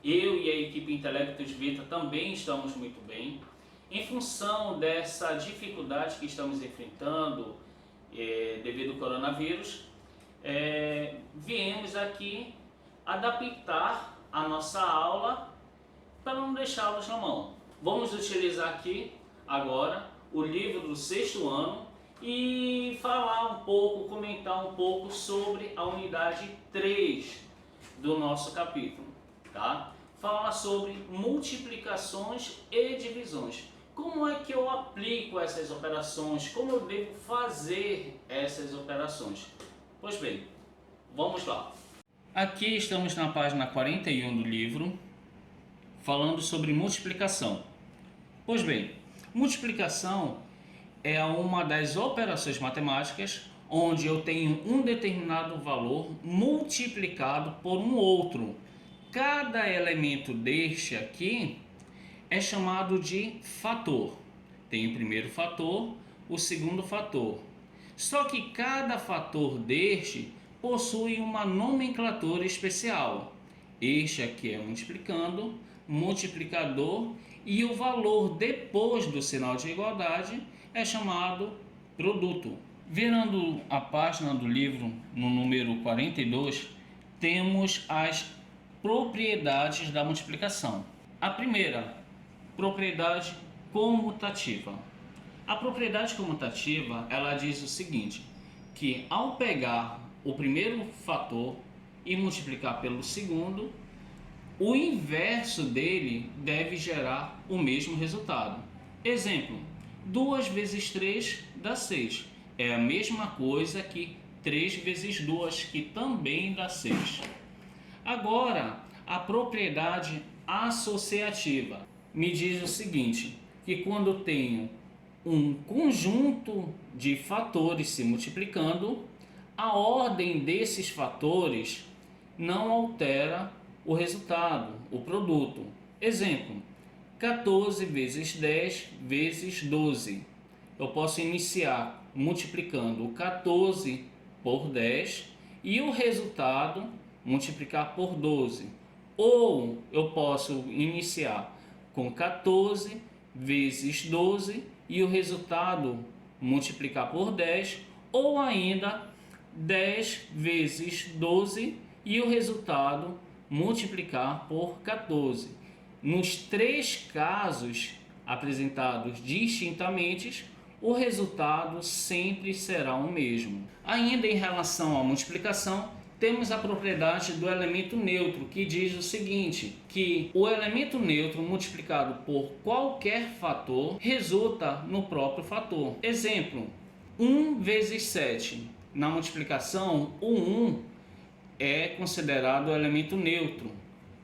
Eu e a equipe Intelectus Vita também estamos muito bem. Em função dessa dificuldade que estamos enfrentando devido ao coronavírus, viemos aqui adaptar a nossa aula para não deixá-los na mão. Vamos utilizar aqui agora o livro do 6º ano e falar um pouco, comentar um pouco sobre a unidade 3 do nosso capítulo, tá? Falar sobre multiplicações e divisões. Como é que eu aplico essas operações? Como eu devo fazer essas operações? Pois bem, vamos lá. Aqui estamos na página 41 do livro, falando sobre multiplicação. Pois bem, multiplicação é uma das operações matemáticas onde eu tenho um determinado valor multiplicado por um outro. Cada elemento deste aqui é chamado de fator. Tem o primeiro fator, o segundo fator. Só que cada fator deste possui uma nomenclatura especial. Este aqui é multiplicando, multiplicador, e o valor depois do sinal de igualdade é chamado produto. Virando a página do livro no número 42, temos as propriedades da multiplicação. A primeira, propriedade comutativa. A propriedade comutativa, ela diz o seguinte, que ao pegar o primeiro fator e multiplicar pelo segundo, o inverso dele deve gerar o mesmo resultado. Exemplo, 2 vezes 3 dá 6. É a mesma coisa que 3 vezes 2, que também dá 6. Agora, a propriedade associativa me diz o seguinte, que quando eu tenho um conjunto de fatores se multiplicando, a ordem desses fatores não altera o resultado, o produto. Exemplo, 14 vezes 10 vezes 12. Eu posso iniciar multiplicando o 14 por 10 e o resultado multiplicar por 12. Ou eu posso iniciar com 14 vezes 12 e o resultado multiplicar por 10, ou ainda 10 vezes 12 e o resultado multiplicar por 14. Nos 3 casos apresentados distintamente, o resultado sempre será o mesmo. Ainda em relação à multiplicação, temos a propriedade do elemento neutro, que diz o seguinte, que o elemento neutro multiplicado por qualquer fator resulta no próprio fator. Exemplo, 1 vezes 7. Na multiplicação, o 1 é considerado o elemento neutro,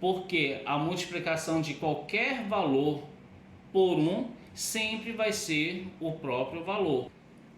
porque a multiplicação de qualquer valor por 1 sempre vai ser o próprio valor.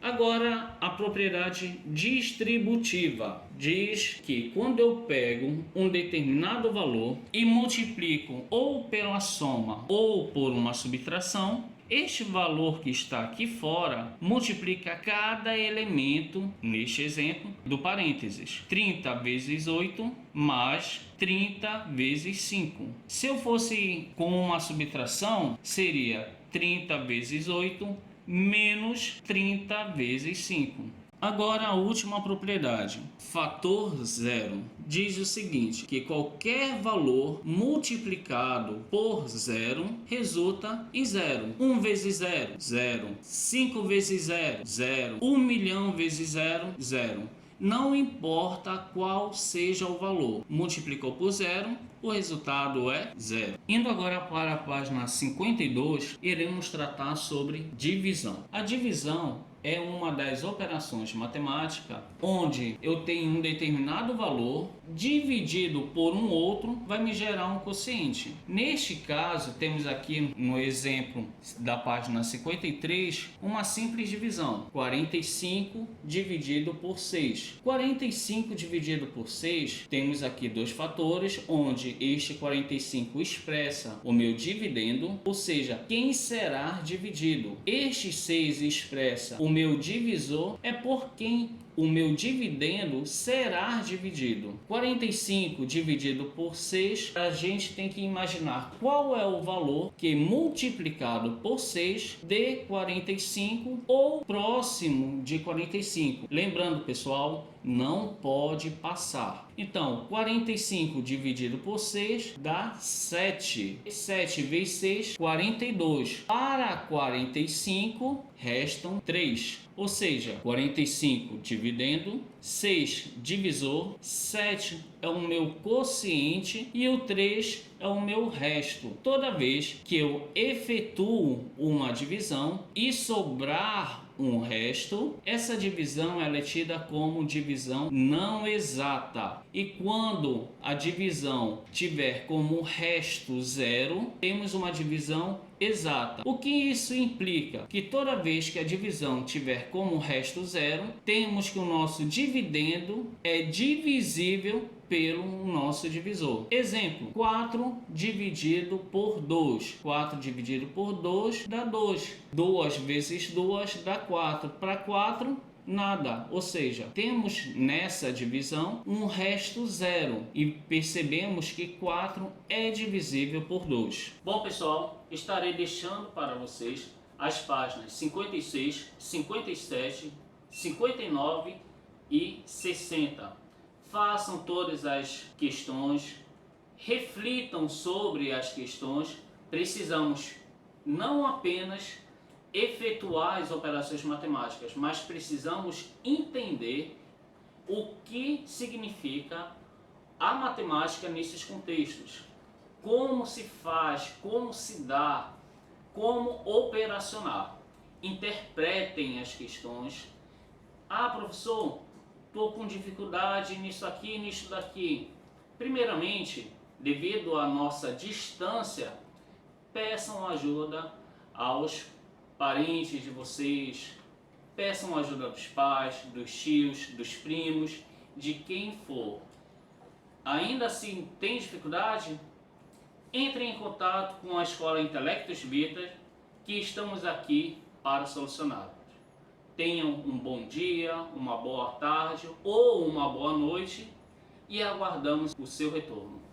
Agora, a propriedade distributiva diz que quando eu pego um determinado valor e multiplico ou pela soma ou por uma subtração, este valor que está aqui fora multiplica cada elemento, neste exemplo, do parênteses. 30 vezes 8 mais 30 vezes 5. Se eu fosse com uma subtração, seria 30 vezes 8 menos 30 vezes 5. Agora a última propriedade, fator zero, diz o seguinte, que qualquer valor multiplicado por zero resulta em zero. 1 vezes zero, zero. 5 vezes zero, zero. 1 milhão vezes zero, zero. Não importa qual seja o valor, multiplicou por zero, o resultado é zero. Indo agora para a página 52, iremos tratar sobre divisão. A divisão é uma das operações matemáticas onde eu tenho um determinado valor dividido por um outro vai me gerar um quociente. Neste caso, temos aqui no exemplo da página 53 uma simples divisão, 45 dividido por 6. 45 dividido por 6, temos aqui dois fatores, onde este 45 expressa o meu dividendo, ou seja, quem será dividido. Este 6 expressa o meu divisor, é por quem o meu dividendo será dividido. 45 dividido por 6, a gente tem que imaginar qual é o valor que multiplicado por 6 dê 45 ou próximo de 45. Lembrando, pessoal, não pode passar. Então, 45 dividido por 6 dá 7. 7 vezes 6, 42. Para 45, restam 3. Ou seja, 45 dividendo, 6 divisor, 7 é o meu quociente e o 3 é o meu resto. Toda vez que eu efetuo uma divisão e sobrar um resto, essa divisão ela é tida como divisão não exata. E quando a divisão tiver como resto zero, temos uma divisão exata. O que isso implica? Que toda vez que a divisão tiver como resto zero, temos que o nosso dividendo é divisível pelo nosso divisor. Exemplo, 4 dividido por 2. 4 dividido por 2 dá 2. 2 vezes 2 dá 4. Para 4, nada. Ou seja, temos nessa divisão um resto zero. E percebemos que 4 é divisível por 2. Bom, pessoal, estarei deixando para vocês as páginas 56, 57, 59 e 60. Façam todas as questões, reflitam sobre as questões. Precisamos não apenas efetuar as operações matemáticas, mas precisamos entender o que significa a matemática nesses contextos. Como se faz, como se dá, como operacionar. Interpretem as questões. Ah, professor, estou com dificuldade nisso aqui, nisso daqui. Primeiramente, devido à nossa distância, peçam ajuda aos parentes de vocês, peçam ajuda dos pais, dos tios, dos primos, de quem for. Ainda assim, tem dificuldade? Entre em contato com a Escola Intelectus Vita, que estamos aqui para solucionar. Tenham um bom dia, uma boa tarde ou uma boa noite e aguardamos o seu retorno.